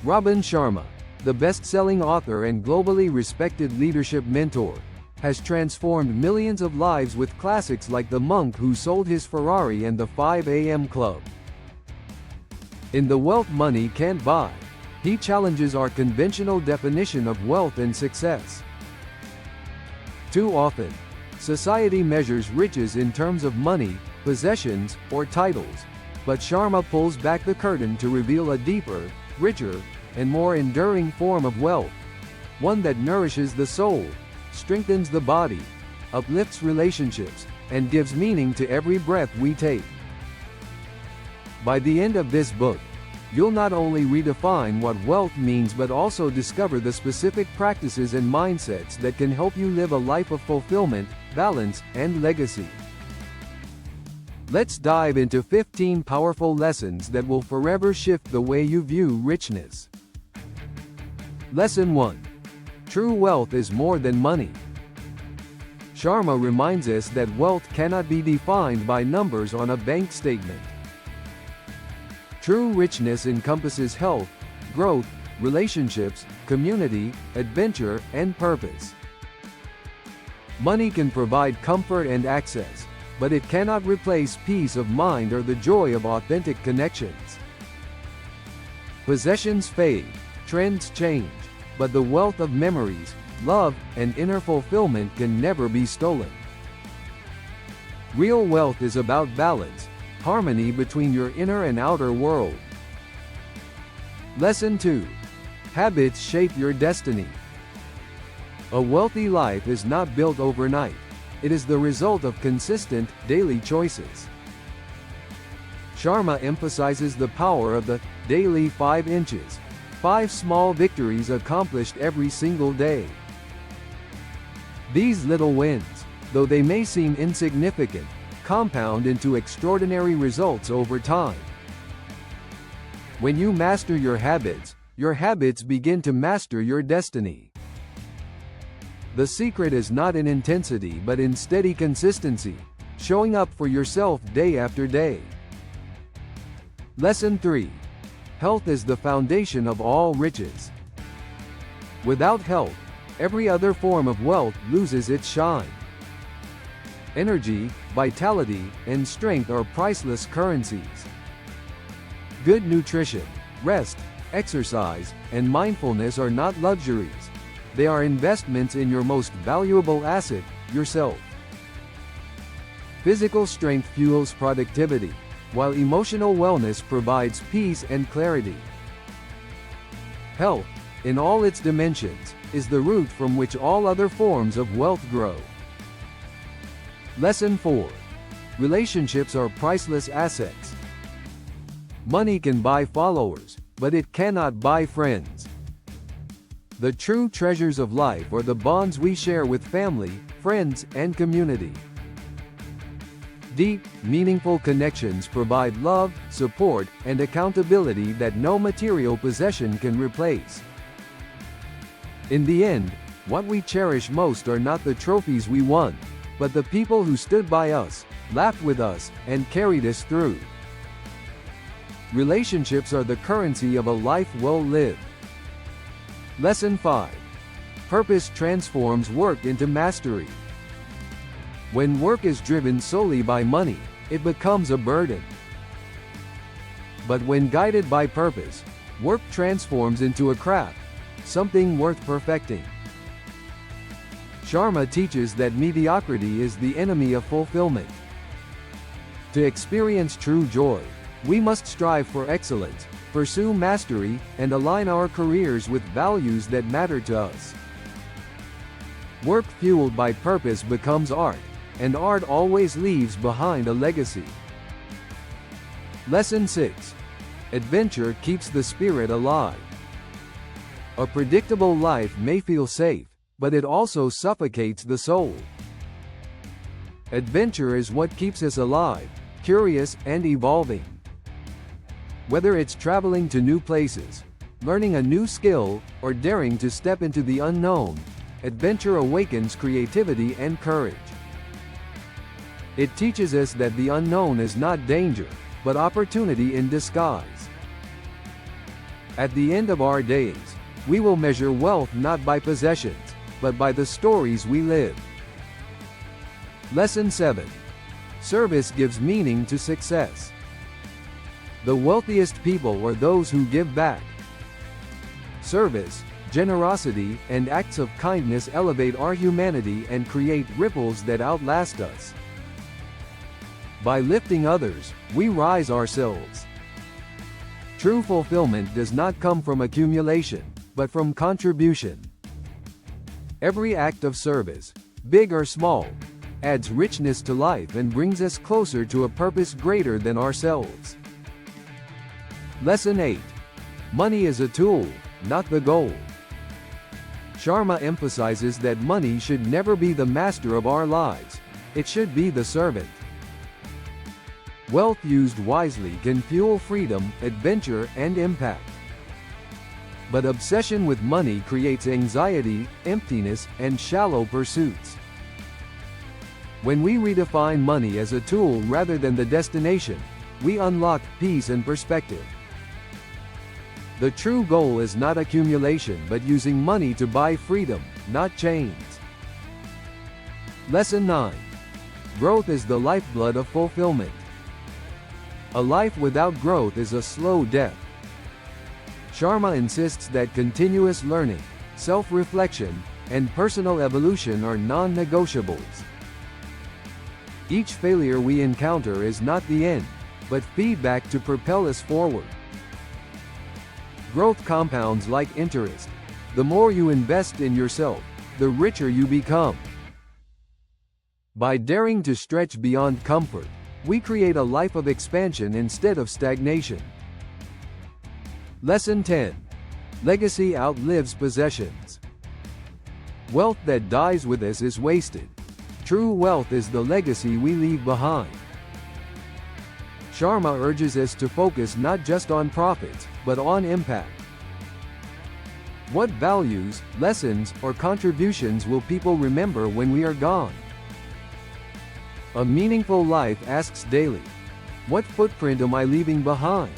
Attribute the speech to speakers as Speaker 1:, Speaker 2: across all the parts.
Speaker 1: Robin Sharma, the best-selling author and globally respected leadership mentor, has transformed millions of lives with classics like The Monk Who Sold His Ferrari and The 5 A.M. Club. In The Wealth Money Can't Buy, he challenges our conventional definition of wealth and success. Too often, society measures riches in terms of money, possessions, or titles, but Sharma pulls back the curtain to reveal a deeper, richer, and more enduring form of wealth, one that nourishes the soul, strengthens the body, uplifts relationships, and gives meaning to every breath we take. By the end of this book, you'll not only redefine what wealth means but also discover the specific practices and mindsets that can help you live a life of fulfillment, balance, and legacy. Let's dive into 15 powerful lessons that will forever shift the way you view richness. Lesson 1. True wealth is more than money. Sharma reminds us that wealth cannot be defined by numbers on a bank statement. True richness encompasses health, growth, relationships, community, adventure, and purpose. Money can provide comfort and access, but it cannot replace peace of mind or the joy of authentic connections. Possessions fade, trends change, but the wealth of memories, love, and inner fulfillment can never be stolen. Real wealth is about balance, harmony between your inner and outer world. Lesson 2. Habits shape your destiny. A wealthy life is not built overnight. It is the result of consistent, daily choices. Sharma emphasizes the power of the daily 5 inches, 5 small victories accomplished every single day. These little wins, though they may seem insignificant, compound into extraordinary results over time. When you master your habits begin to master your destiny. The secret is not in intensity but in steady consistency, showing up for yourself day after day. Lesson 3. Health is the foundation of all riches. Without health, every other form of wealth loses its shine. Energy, vitality, and strength are priceless currencies. Good nutrition, rest, exercise, and mindfulness are not luxuries. They are investments in your most valuable asset, yourself. Physical strength fuels productivity, while emotional wellness provides peace and clarity. Health, in all its dimensions, is the root from which all other forms of wealth grow. Lesson 4. Relationships are priceless assets. Money can buy followers, but it cannot buy friends. The true treasures of life are the bonds we share with family, friends, and community. Deep, meaningful connections provide love, support, and accountability that no material possession can replace. In the end, what we cherish most are not the trophies we won, but the people who stood by us, laughed with us, and carried us through. Relationships are the currency of a life well lived. Lesson 5. Purpose transforms work into mastery. When work is driven solely by money, it becomes a burden. But when guided by purpose, work transforms into a craft, something worth perfecting. Sharma teaches that mediocrity is the enemy of fulfillment. To experience true joy, we must strive for excellence, pursue mastery, and align our careers with values that matter to us. Work fueled by purpose becomes art, and art always leaves behind a legacy. Lesson 6. Adventure keeps the spirit alive. A predictable life may feel safe, but it also suffocates the soul. Adventure is what keeps us alive, curious, and evolving. Whether it's traveling to new places, learning a new skill, or daring to step into the unknown, adventure awakens creativity and courage. It teaches us that the unknown is not danger, but opportunity in disguise. At the end of our days, we will measure wealth not by possessions, but by the stories we live. Lesson 7. Service gives meaning to success. The wealthiest people are those who give back. Service, generosity, and acts of kindness elevate our humanity and create ripples that outlast us. By lifting others, we rise ourselves. True fulfillment does not come from accumulation, but from contribution. Every act of service, big or small, adds richness to life and brings us closer to a purpose greater than ourselves. Lesson 8. Money is a tool, not the goal. Sharma emphasizes that money should never be the master of our lives. It should be the servant. Wealth used wisely can fuel freedom, adventure, and impact. But obsession with money creates anxiety, emptiness, and shallow pursuits. When we redefine money as a tool rather than the destination, we unlock peace and perspective. The true goal is not accumulation but using money to buy freedom, not chains. Lesson 9. Growth is the lifeblood of fulfillment. A life without growth is a slow death. Sharma insists that continuous learning, self-reflection, and personal evolution are non-negotiables. Each failure we encounter is not the end, but feedback to propel us forward. Growth compounds like interest. The more you invest in yourself, the richer you become. By daring to stretch beyond comfort, we create a life of expansion instead of stagnation. Lesson 10. Legacy outlives possessions. Wealth that dies with us is wasted. True wealth is the legacy we leave behind. Sharma urges us to focus not just on profits, but on impact. What values, lessons, or contributions will people remember when we are gone? A meaningful life asks daily, what footprint am I leaving behind?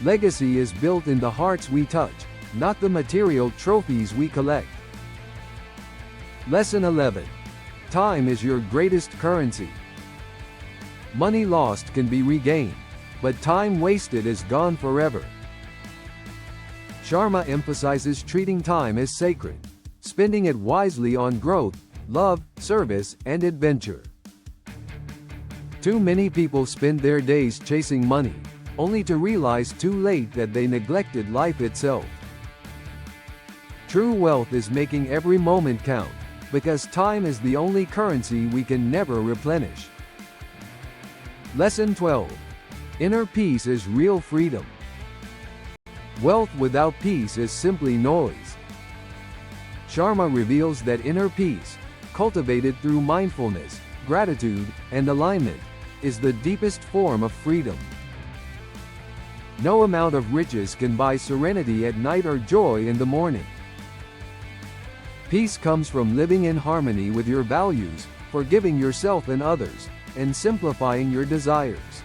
Speaker 1: Legacy is built in the hearts we touch, not the material trophies we collect. Lesson 11. Time is your greatest currency. Money lost can be regained, but time wasted is gone forever. Sharma emphasizes treating time as sacred, spending it wisely on growth, love, service, and adventure. Too many people spend their days chasing money, only to realize too late that they neglected life itself. True wealth is making every moment count, because time is the only currency we can never replenish. Lesson 12. Inner peace is real freedom. Wealth without peace is simply noise. Sharma reveals that inner peace, cultivated through mindfulness, gratitude, and alignment, is the deepest form of freedom. No amount of riches can buy serenity at night or joy in the morning. Peace comes from living in harmony with your values, forgiving yourself and others, and simplifying your desires.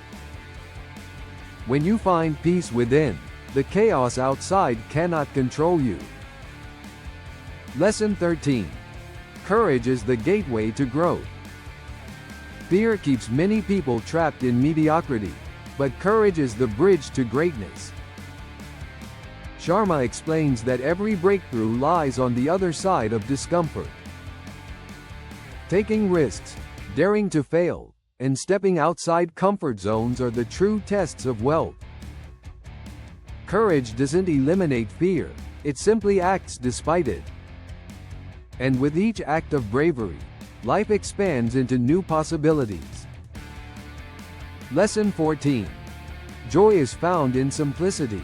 Speaker 1: When you find peace within, the chaos outside cannot control you. Lesson 13. Courage is the gateway to growth. Fear keeps many people trapped in mediocrity, but courage is the bridge to greatness. Sharma explains that every breakthrough lies on the other side of discomfort. Taking risks, daring to fail, and stepping outside comfort zones are the true tests of wealth. Courage doesn't eliminate fear, it simply acts despite it. And with each act of bravery, life expands into new possibilities. Lesson 14. Joy is found in simplicity.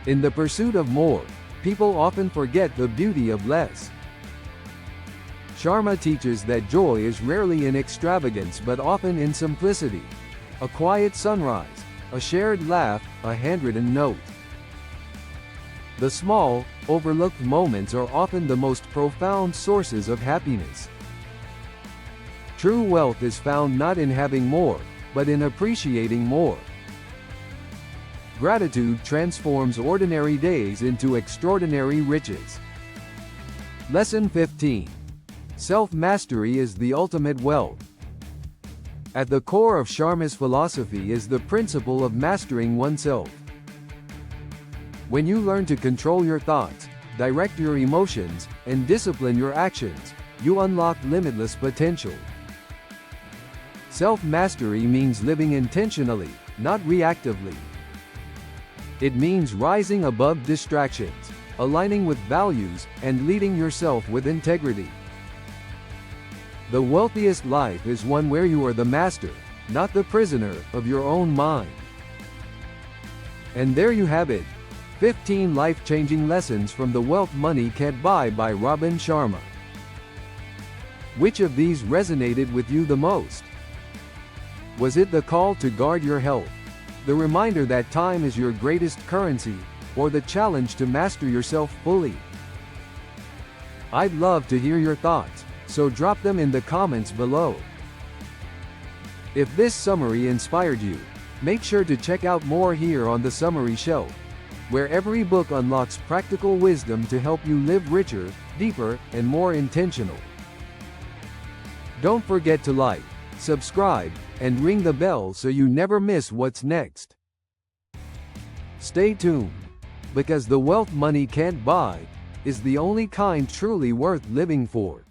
Speaker 1: In the pursuit of more, people often forget the beauty of less. Sharma teaches that joy is rarely in extravagance but often in simplicity. A quiet sunrise, a shared laugh, a handwritten note. The small, overlooked moments are often the most profound sources of happiness. True wealth is found not in having more, but in appreciating more. gratitude transforms ordinary days into extraordinary riches. Lesson 15. Self-mastery is the ultimate wealth. At the core of Sharma's philosophy is the principle of mastering oneself. When you learn to control your thoughts, direct your emotions, and discipline your actions, you unlock limitless potential. Self-mastery means living intentionally, not reactively. It means rising above distractions, aligning with values, and leading yourself with integrity. The wealthiest life is one where you are the master, not the prisoner, of your own mind. And there you have it. 15 life-changing lessons from The Wealth Money Can't Buy by Robin Sharma. Which of these resonated with you the most? Was it the call to guard your health, the reminder that time is your greatest currency, or the challenge to master yourself fully? I'd love to hear your thoughts, so drop them in the comments below. If this summary inspired you, make sure to check out more here on the Summary Show, where every book unlocks practical wisdom to help you live richer, deeper, and more intentional. Don't forget to like, subscribe, and ring the bell so you never miss what's next. Stay tuned, because the wealth money can't buy is the only kind truly worth living for.